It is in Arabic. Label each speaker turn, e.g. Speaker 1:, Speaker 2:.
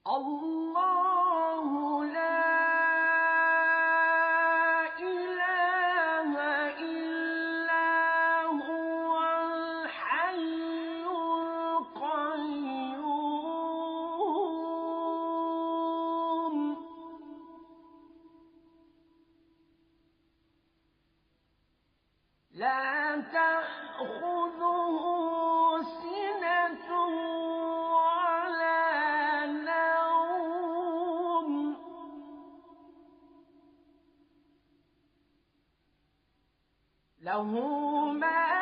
Speaker 1: الله لا إله إلا هو الحي القيوم لا تأخذه سنة ولا نوم له ما